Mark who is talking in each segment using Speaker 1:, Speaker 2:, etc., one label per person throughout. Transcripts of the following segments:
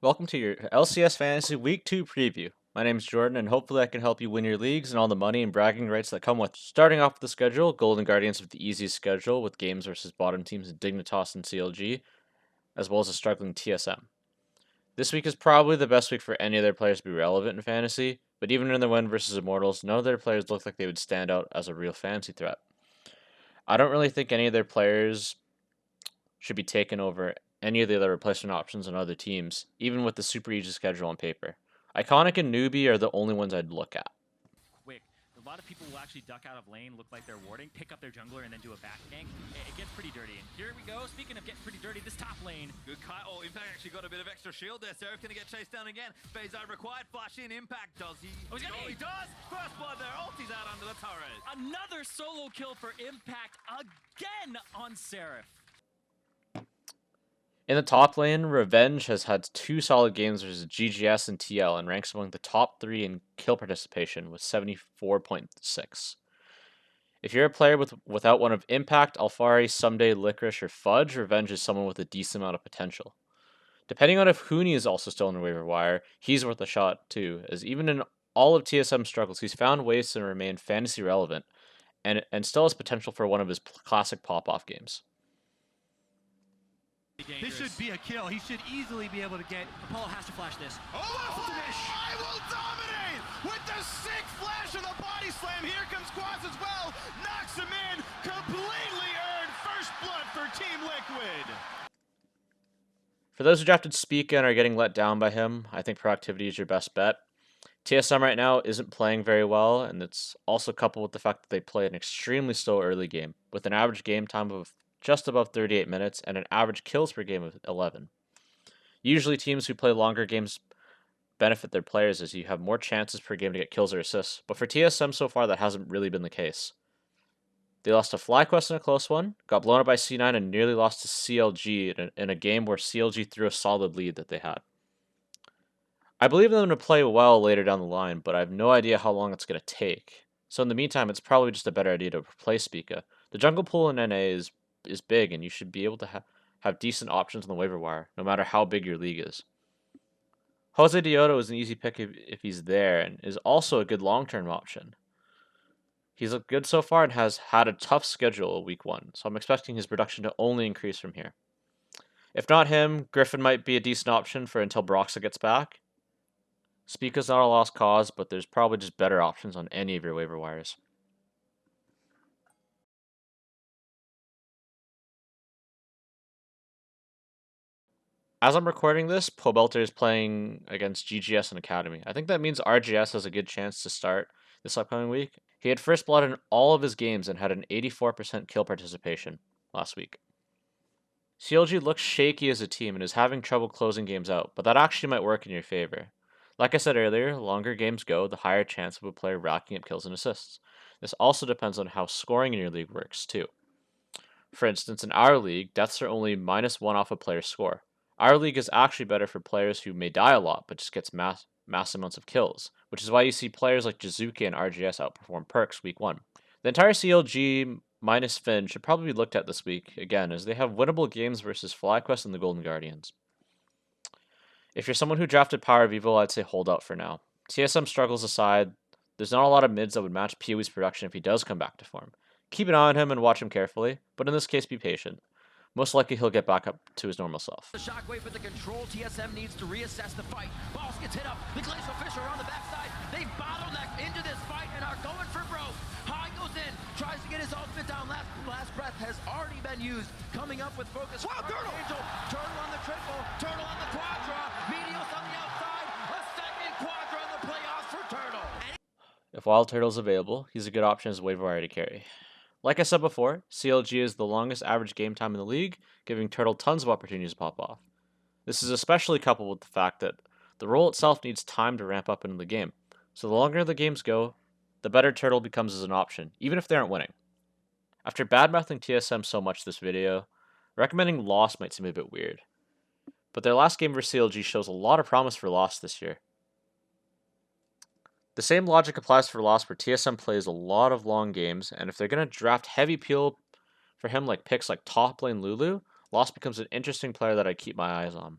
Speaker 1: Welcome to your LCS Fantasy Week 2 preview. My name is Jordan, and hopefully I can help you win your leagues and all the money and bragging rights that come with it. Starting off with the schedule, Golden Guardians have the easiest schedule with games versus bottom teams in Dignitas and CLG, as well as a struggling TSM. This week is probably the best week for any of their players to be relevant in fantasy, but even in the win versus Immortals, none of their players look like they would stand out as a real fantasy threat. I don't really think any of their players should be taken over any of the other replacement options on other teams, even with the super easy schedule on paper. Iconic and Newbie are the only ones I'd look at.
Speaker 2: Quick. A lot of people will actually duck out of lane, look like they're warding, pick up their jungler, and then do a back gank. It gets pretty dirty. And here we go. Speaking of getting pretty dirty, this top lane.
Speaker 3: Good cut. Oh, Impact actually got a bit of extra shield there. Seraph gonna get chased down again. Phase out required. Flash in. Impact. Does he?
Speaker 2: Oh,
Speaker 3: he does! First blood there. Ulti's out under the turret.
Speaker 2: Another solo kill for Impact again on Seraph.
Speaker 1: In the top lane, Revenge has had two solid games versus GGS and TL and ranks among the top 3 in kill participation with 74.6. If you're a player without one of Impact, Alfari, Someday, Licorice, or Fudge, Revenge is someone with a decent amount of potential. Depending on if Huni is also still on the waiver wire, he's worth a shot too, as even in all of TSM's struggles, he's found ways to remain fantasy relevant and still has potential for one of his classic pop-off games.
Speaker 4: This should be a kill. He should easily be able to get.
Speaker 2: Apollo has to flash this.
Speaker 4: Oh, I will dominate with the sick flash of the body slam. Here comes Quaz as well. Knocks him in. Completely earned first blood for Team Liquid.
Speaker 1: For those who drafted Speaka and are getting let down by him, I think Proactivity is your best bet. TSM right now isn't playing very well, and it's also coupled with the fact that they play an extremely slow early game, with an average game time of just above 38 minutes and an average kills per game of 11. Usually teams who play longer games benefit their players as you have more chances per game to get kills or assists, but for TSM so far that hasn't really been the case. They lost to FlyQuest in a close one, got blown up by C9, and nearly lost to CLG in a game where CLG threw a solid lead that they had. I believe them to play well later down the line, but I have no idea how long it's going to take. So in the meantime, it's probably just a better idea to replace Speaka. The jungle pool in NA is big, and you should be able to have decent options on the waiver wire, no matter how big your league is. Jose Dioto is an easy pick if he's there, and is also a good long-term option. He's looked good so far and has had a tough schedule week 1, so I'm expecting his production to only increase from here. If not him, Griffin might be a decent option for until Broxa gets back. Speaka's not a lost cause, but there's probably just better options on any of your waiver wires. As I'm recording this, Pobelter is playing against GGS and Academy. I think that means RGS has a good chance to start this upcoming week. He had first blood in all of his games and had an 84% kill participation last week. CLG looks shaky as a team and is having trouble closing games out, but that actually might work in your favor. Like I said earlier, the longer games go, the higher chance of a player racking up kills and assists. This also depends on how scoring in your league works, too. For instance, in our league, deaths are only -1 off a player's score. Our league is actually better for players who may die a lot, but just gets mass amounts of kills, which is why you see players like Jizuki and RGS outperform Perks week 1. The entire CLG minus Finn should probably be looked at this week, again, as they have winnable games versus FlyQuest and the Golden Guardians. If you're someone who drafted Power of Evil, I'd say hold out for now. TSM struggles aside, there's not a lot of mids that would match PoE's production if he does come back to form. Keep an eye on him and watch him carefully, but in this case be patient. Most likely he'll get back up to his normal self.
Speaker 5: The shockwave with the control. TSM needs to reassess the fight. Boss gets hit up. The Glacial Fisher on the backside. They bottleneck into this fight and are going for broke. High goes in, tries to get his ultimate down. Last breath has already been used. Coming up with focus. Wow, Turtle! Turtle on the triple. Turtle on the quadra. Medios on the outside. A second quadra in the playoffs for Turtle.
Speaker 1: If Wild Turtle's available, he's a good option as a waiver wire to carry. Like I said before, CLG is the longest average game time in the league, giving Turtle tons of opportunities to pop off. This is especially coupled with the fact that the role itself needs time to ramp up into the game, so the longer the games go, the better Turtle becomes as an option, even if they aren't winning. After badmouthing TSM so much this video, recommending Lost might seem a bit weird, but their last game versus CLG shows a lot of promise for Lost this year. The same logic applies for Lost, where TSM plays a lot of long games, and if they're going to draft heavy peel for him like picks like top lane Lulu, Lost becomes an interesting player that I keep my eyes on.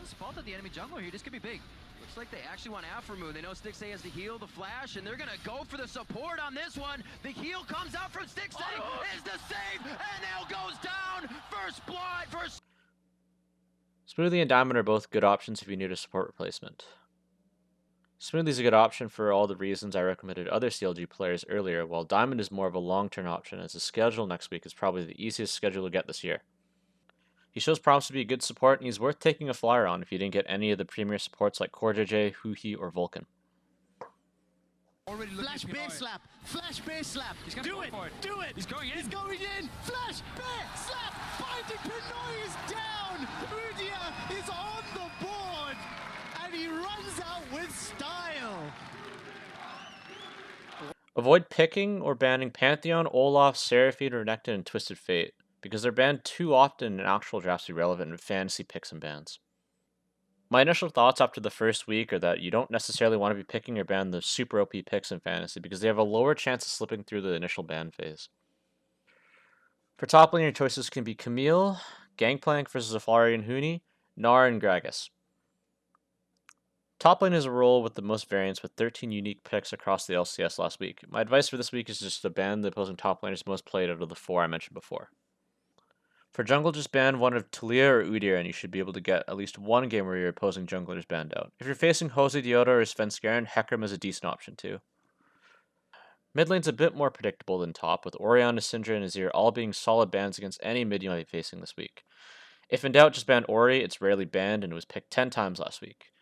Speaker 5: spotted the enemy jungler here. This could be big. Looks like they actually want Afromoon. They know Stixay has the heal, the flash, and they're gonna go for the support on this one. The heal comes out from Stixay, is the save, and L goes down. First blood, first.
Speaker 1: Smoothie and Diamond are both good options if you need a support replacement. Smoothie's a good option for all the reasons I recommended other CLG players earlier, while Diamond is more of a long-term option as the schedule next week is probably the easiest schedule to get this year. He shows promise to be a good support, and he's worth taking a flyer on if you didn't get any of the premier supports like Core JJ, Huhi, or Vulcan.
Speaker 4: Flash base slap, flash base slap.
Speaker 2: He's gonna
Speaker 4: Do
Speaker 2: go
Speaker 4: it,
Speaker 2: for it.
Speaker 4: do it.
Speaker 2: He's going in.
Speaker 4: He's going in. Flash base slap. Finding Pinoy is down. Udia is on the board, and he runs out with style.
Speaker 1: Avoid picking or banning Pantheon, Olaf, Seraphine, Renekton, and Twisted Fate, because they're banned too often in actual drafts to be relevant in fantasy picks and bans. My initial thoughts after the first week are that you don't necessarily want to be picking or ban the super OP picks in fantasy because they have a lower chance of slipping through the initial ban phase. For top lane, your choices can be Camille, Gangplank versus Aflari and Huni, Gnar, and Gragas. Top lane is a role with the most variance with 13 unique picks across the LCS last week. My advice for this week is just to ban the opposing top laners most played out of the 4 I mentioned before. For jungle, just ban one of Talia or Udyr and you should be able to get at least one game where your opposing jungler is banned out. If you're facing Jose Diota or Svenskeren, Hecarim is a decent option too. Mid lane's a bit more predictable than top, with Orianna, Syndra, and Azir all being solid bans against any mid you might be facing this week. If in doubt, just ban Ori, it's rarely banned and it was picked 10 times last week.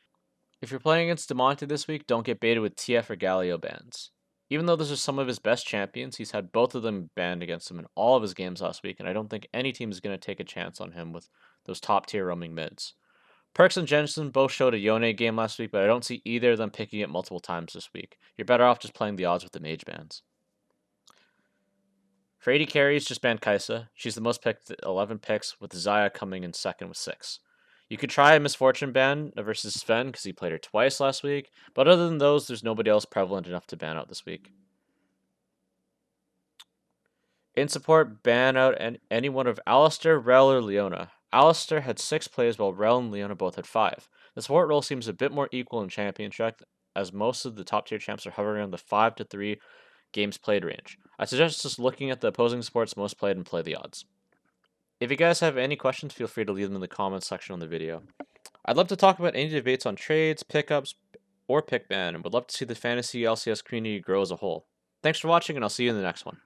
Speaker 1: If you're playing against Demonte this week, don't get baited with TF or Galio bans. Even though those are some of his best champions, he's had both of them banned against him in all of his games last week, and I don't think any team is going to take a chance on him with those top tier roaming mids. Perks and Jensen both showed a Yone game last week, but I don't see either of them picking it multiple times this week. You're better off just playing the odds with the mage bans. For 80 carries, just ban Kaisa. She's the most picked, 11 picks, with Zaya coming in second with 6. You could try a Misfortune ban versus Sven because he played her twice last week, but other than those, there's nobody else prevalent enough to ban out this week. In support, ban out any one of Alistair, Rel, or Leona. Alistair had 6 plays while Rel and Leona both had 5. The support role seems a bit more equal in Championship, as most of the top tier champs are hovering around the 5 to 3 games played range. I suggest just looking at the opposing supports most played and play the odds. If you guys have any questions, feel free to leave them in the comments section on the video. I'd love to talk about any debates on trades, pickups, or pick ban, and would love to see the fantasy LCS community grow as a whole. Thanks for watching, and I'll see you in the next one.